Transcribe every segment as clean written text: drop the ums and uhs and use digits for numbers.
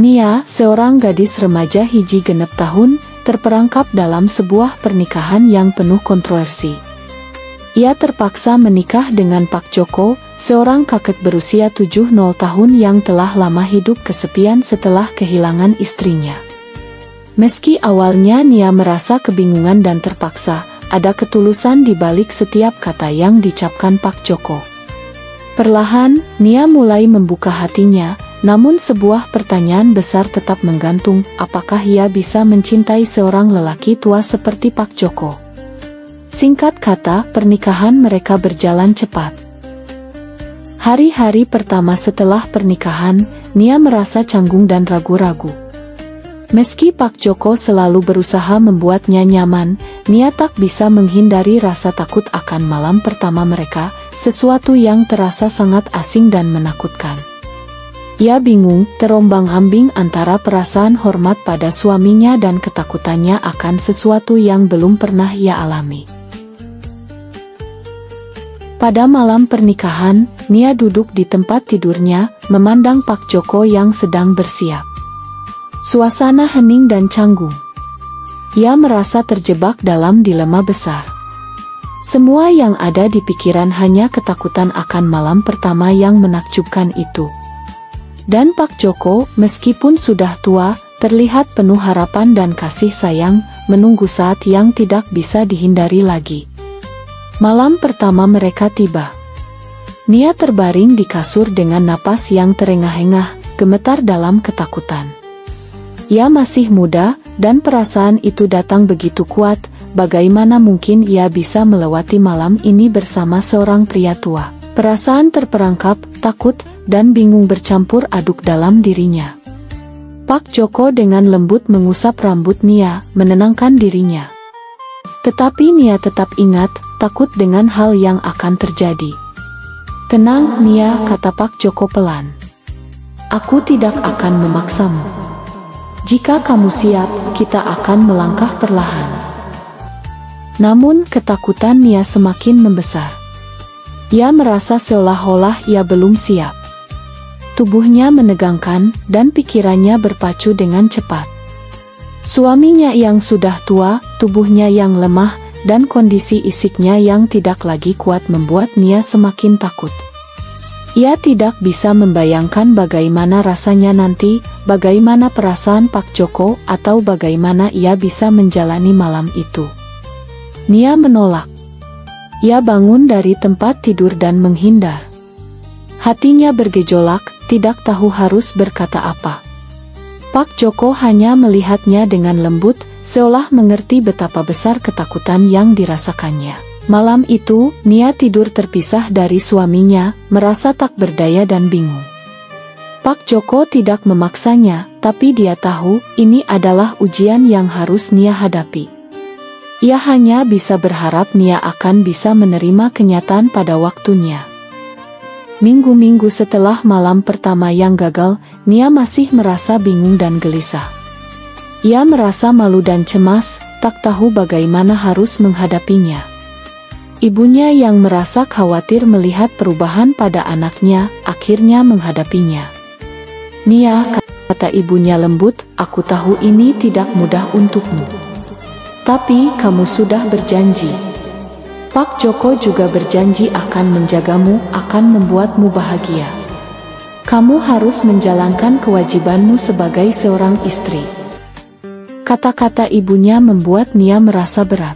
Nia, seorang gadis remaja hiji genep tahun, terperangkap dalam sebuah pernikahan yang penuh kontroversi. Ia terpaksa menikah dengan Pak Joko, seorang kakek berusia 70 tahun yang telah lama hidup kesepian setelah kehilangan istrinya. Meski awalnya Nia merasa kebingungan dan terpaksa, ada ketulusan di balik setiap kata yang dicapkan Pak Joko. Perlahan, Nia mulai membuka hatinya, namun sebuah pertanyaan besar tetap menggantung, apakah ia bisa mencintai seorang lelaki tua seperti Pak Joko? Singkat kata, pernikahan mereka berjalan cepat. Hari-hari pertama setelah pernikahan, Nia merasa canggung dan ragu-ragu. Meski Pak Joko selalu berusaha membuatnya nyaman, Nia tak bisa menghindari rasa takut akan malam pertama mereka, sesuatu yang terasa sangat asing dan menakutkan. Ia bingung, terombang-ambing antara perasaan hormat pada suaminya dan ketakutannya akan sesuatu yang belum pernah ia alami. Pada malam pernikahan, Nia duduk di tempat tidurnya, memandang Pak Joko yang sedang bersiap. Suasana hening dan canggung. Ia merasa terjebak dalam dilema besar. Semua yang ada di pikiran hanya ketakutan akan malam pertama yang menakjubkan itu. Dan Pak Joko, meskipun sudah tua, terlihat penuh harapan dan kasih sayang, menunggu saat yang tidak bisa dihindari lagi. Malam pertama mereka tiba. Nia terbaring di kasur dengan napas yang terengah-engah, gemetar dalam ketakutan. Ia masih muda, dan perasaan itu datang begitu kuat, bagaimana mungkin ia bisa melewati malam ini bersama seorang pria tua. Perasaan terperangkap, takut, dan bingung bercampur aduk dalam dirinya. Pak Joko dengan lembut mengusap rambut Nia, menenangkan dirinya. Tetapi Nia tetap ingat, takut dengan hal yang akan terjadi. "Tenang, Nia," kata Pak Joko pelan. "Aku tidak akan memaksamu. Jika kamu siap, kita akan melangkah perlahan." Namun ketakutan Nia semakin membesar. Ia merasa seolah-olah ia belum siap. Tubuhnya menegangkan, dan pikirannya berpacu dengan cepat. Suaminya yang sudah tua, tubuhnya yang lemah, dan kondisi fisiknya yang tidak lagi kuat membuat Nia semakin takut. Ia tidak bisa membayangkan bagaimana rasanya nanti, bagaimana perasaan Pak Joko, atau bagaimana ia bisa menjalani malam itu. Nia menolak. Ia bangun dari tempat tidur dan menghindar. Hatinya bergejolak, tidak tahu harus berkata apa. Pak Joko hanya melihatnya dengan lembut, seolah mengerti betapa besar ketakutan yang dirasakannya. Malam itu, Nia tidur terpisah dari suaminya, merasa tak berdaya dan bingung. Pak Joko tidak memaksanya, tapi dia tahu, ini adalah ujian yang harus Nia hadapi. Ia hanya bisa berharap Nia akan bisa menerima kenyataan pada waktunya. Minggu-minggu setelah malam pertama yang gagal, Nia masih merasa bingung dan gelisah. Ia merasa malu dan cemas, tak tahu bagaimana harus menghadapinya. Ibunya yang merasa khawatir melihat perubahan pada anaknya, akhirnya menghadapinya. "Nia," kata ibunya lembut, "aku tahu ini tidak mudah untukmu. Tapi kamu sudah berjanji. Pak Joko juga berjanji akan menjagamu, akan membuatmu bahagia. Kamu harus menjalankan kewajibanmu sebagai seorang istri." Kata-kata ibunya membuat Nia merasa berat.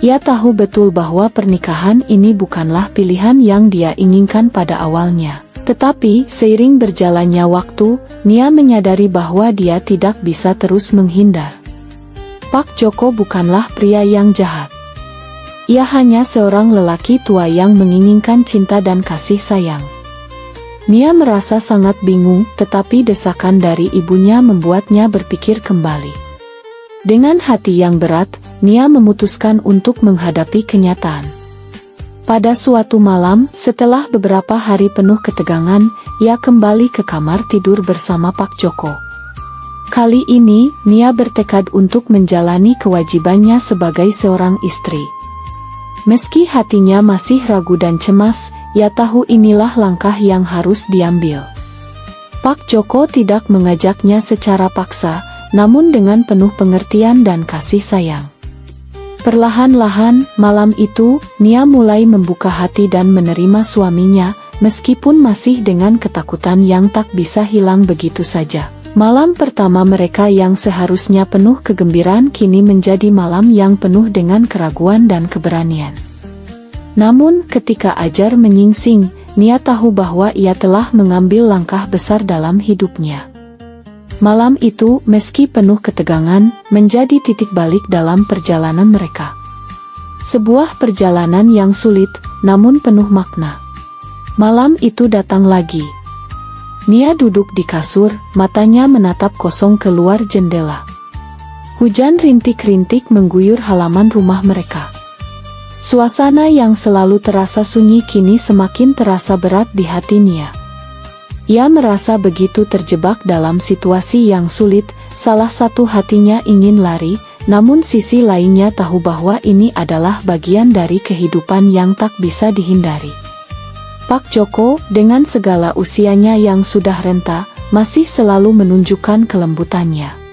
Ia tahu betul bahwa pernikahan ini bukanlah pilihan yang dia inginkan pada awalnya. Tetapi, seiring berjalannya waktu, Nia menyadari bahwa dia tidak bisa terus menghindar. Pak Joko bukanlah pria yang jahat. Ia hanya seorang lelaki tua yang menginginkan cinta dan kasih sayang. Nia merasa sangat bingung, tetapi desakan dari ibunya membuatnya berpikir kembali. Dengan hati yang berat, Nia memutuskan untuk menghadapi kenyataan. Pada suatu malam, setelah beberapa hari penuh ketegangan, ia kembali ke kamar tidur bersama Pak Joko. Kali ini, Nia bertekad untuk menjalani kewajibannya sebagai seorang istri. Meski hatinya masih ragu dan cemas, ia tahu inilah langkah yang harus diambil. Pak Joko tidak mengajaknya secara paksa, namun dengan penuh pengertian dan kasih sayang. Perlahan-lahan, malam itu, Nia mulai membuka hati dan menerima suaminya, meskipun masih dengan ketakutan yang tak bisa hilang begitu saja. Malam pertama mereka yang seharusnya penuh kegembiraan kini menjadi malam yang penuh dengan keraguan dan keberanian. Namun, ketika Ajar menyingsing, Nia tahu bahwa ia telah mengambil langkah besar dalam hidupnya. Malam itu, meski penuh ketegangan, menjadi titik balik dalam perjalanan mereka. Sebuah perjalanan yang sulit, namun penuh makna. Malam itu datang lagi. Nia duduk di kasur, matanya menatap kosong keluar jendela. Hujan rintik-rintik mengguyur halaman rumah mereka. Suasana yang selalu terasa sunyi kini semakin terasa berat di hati Nia. Ia merasa begitu terjebak dalam situasi yang sulit, salah satu hatinya ingin lari, namun sisi lainnya tahu bahwa ini adalah bagian dari kehidupan yang tak bisa dihindari. Pak Joko, dengan segala usianya yang sudah renta, masih selalu menunjukkan kelembutannya.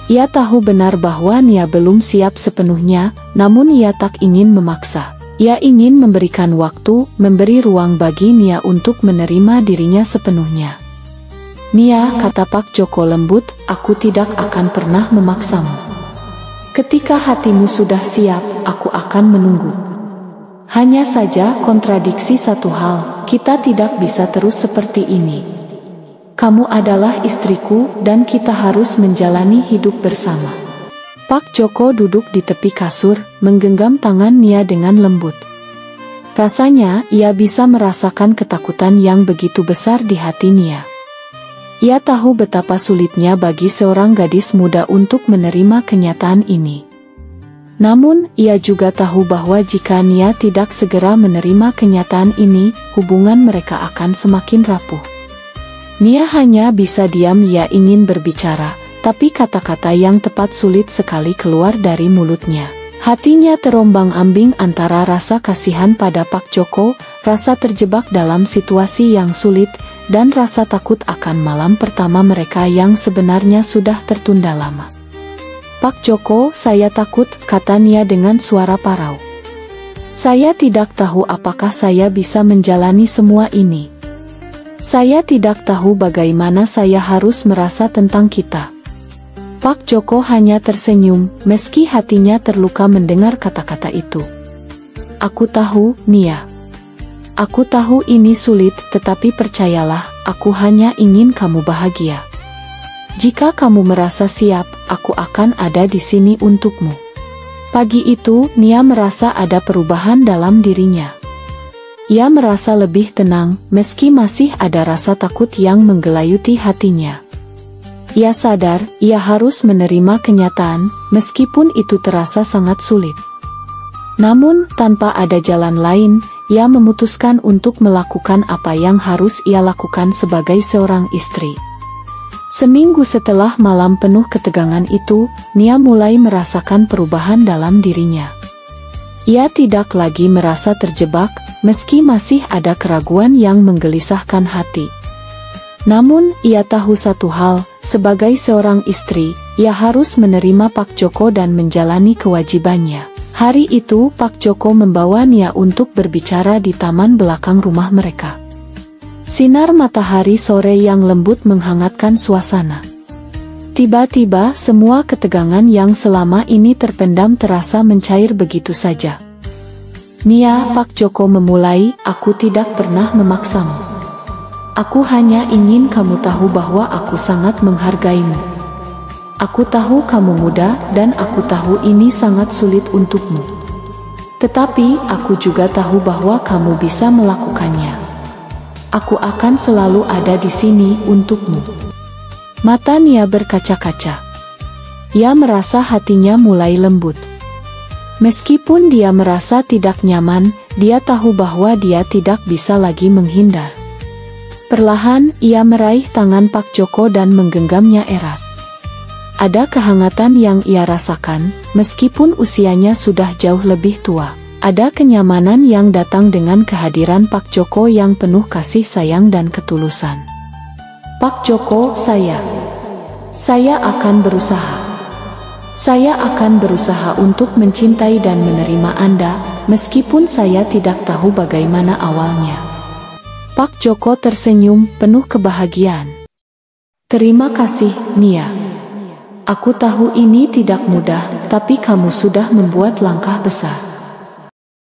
Ia tahu benar bahwa Nia belum siap sepenuhnya, namun ia tak ingin memaksa. Ia ingin memberikan waktu, memberi ruang bagi Nia untuk menerima dirinya sepenuhnya. Nia, kata Pak Joko lembut, aku tidak akan pernah memaksamu. Ketika hatimu sudah siap, aku akan menunggu. Hanya saja kontradiksi satu hal, kita tidak bisa terus seperti ini. Kamu adalah istriku dan kita harus menjalani hidup bersama. Pak Joko duduk di tepi kasur, menggenggam tangan Nia dengan lembut. Rasanya, ia bisa merasakan ketakutan yang begitu besar di hati Nia. Ia tahu betapa sulitnya bagi seorang gadis muda untuk menerima kenyataan ini. Namun, ia juga tahu bahwa jika Nia tidak segera menerima kenyataan ini, hubungan mereka akan semakin rapuh. Nia hanya bisa diam. Ia ingin berbicara, tapi kata-kata yang tepat sulit sekali keluar dari mulutnya. Hatinya terombang-ambing antara rasa kasihan pada Pak Joko, rasa terjebak dalam situasi yang sulit, dan rasa takut akan malam pertama mereka yang sebenarnya sudah tertunda lama. Pak Joko, saya takut, kata Nia dengan suara parau. Saya tidak tahu apakah saya bisa menjalani semua ini. Saya tidak tahu bagaimana saya harus merasa tentang kita. Pak Joko hanya tersenyum, meski hatinya terluka mendengar kata-kata itu. Aku tahu, Nia. Aku tahu ini sulit, tetapi percayalah, aku hanya ingin kamu bahagia. Jika kamu merasa siap, aku akan ada di sini untukmu. Pagi itu, Nia merasa ada perubahan dalam dirinya. Ia merasa lebih tenang, meski masih ada rasa takut yang menggelayuti hatinya. Ia sadar, ia harus menerima kenyataan, meskipun itu terasa sangat sulit. Namun, tanpa ada jalan lain, ia memutuskan untuk melakukan apa yang harus ia lakukan sebagai seorang istri. Seminggu setelah malam penuh ketegangan itu, Nia mulai merasakan perubahan dalam dirinya. Ia tidak lagi merasa terjebak, meski masih ada keraguan yang menggelisahkan hati. Namun, ia tahu satu hal, sebagai seorang istri, ia harus menerima Pak Joko dan menjalani kewajibannya. Hari itu, Pak Joko membawa Nia untuk berbicara di taman belakang rumah mereka. Sinar matahari sore yang lembut menghangatkan suasana. Tiba-tiba, semua ketegangan yang selama ini terpendam terasa mencair begitu saja. Nia, Pak Joko memulai, aku tidak pernah memaksamu. Aku hanya ingin kamu tahu bahwa aku sangat menghargaimu. Aku tahu kamu muda dan aku tahu ini sangat sulit untukmu. Tetapi aku juga tahu bahwa kamu bisa melakukannya. Aku akan selalu ada di sini untukmu. Mata Nia berkaca-kaca. Ia merasa hatinya mulai lembut. Meskipun dia merasa tidak nyaman, dia tahu bahwa dia tidak bisa lagi menghindar. Perlahan, ia meraih tangan Pak Joko dan menggenggamnya erat. Ada kehangatan yang ia rasakan, meskipun usianya sudah jauh lebih tua. Ada kenyamanan yang datang dengan kehadiran Pak Joko yang penuh kasih sayang dan ketulusan. Pak Joko, saya akan berusaha. Saya akan berusaha untuk mencintai dan menerima Anda, meskipun saya tidak tahu bagaimana awalnya. Pak Joko tersenyum penuh kebahagiaan. Terima kasih, Nia. Aku tahu ini tidak mudah, tapi kamu sudah membuat langkah besar.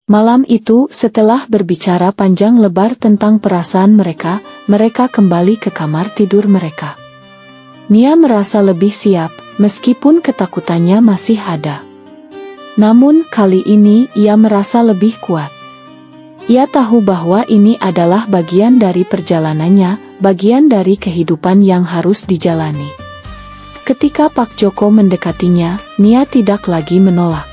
Malam itu, setelah berbicara panjang lebar tentang perasaan mereka kembali ke kamar tidur mereka. Nia merasa lebih siap, meskipun ketakutannya masih ada. Namun, kali ini ia merasa lebih kuat. Ia tahu bahwa ini adalah bagian dari perjalanannya, bagian dari kehidupan yang harus dijalani. Ketika Pak Joko mendekatinya, Nia tidak lagi menolak.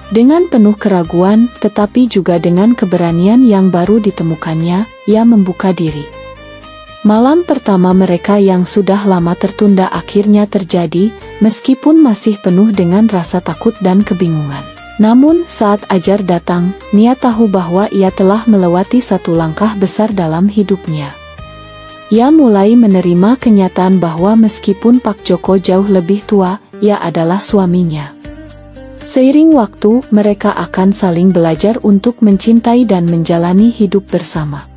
Dengan penuh keraguan, tetapi juga dengan keberanian yang baru ditemukannya, ia membuka diri. Malam pertama mereka yang sudah lama tertunda akhirnya terjadi, meskipun masih penuh dengan rasa takut dan kebingungan. Namun, saat Ajar datang, Nia tahu bahwa ia telah melewati satu langkah besar dalam hidupnya. Ia mulai menerima kenyataan bahwa meskipun Pak Joko jauh lebih tua, ia adalah suaminya. Seiring waktu, mereka akan saling belajar untuk mencintai dan menjalani hidup bersama.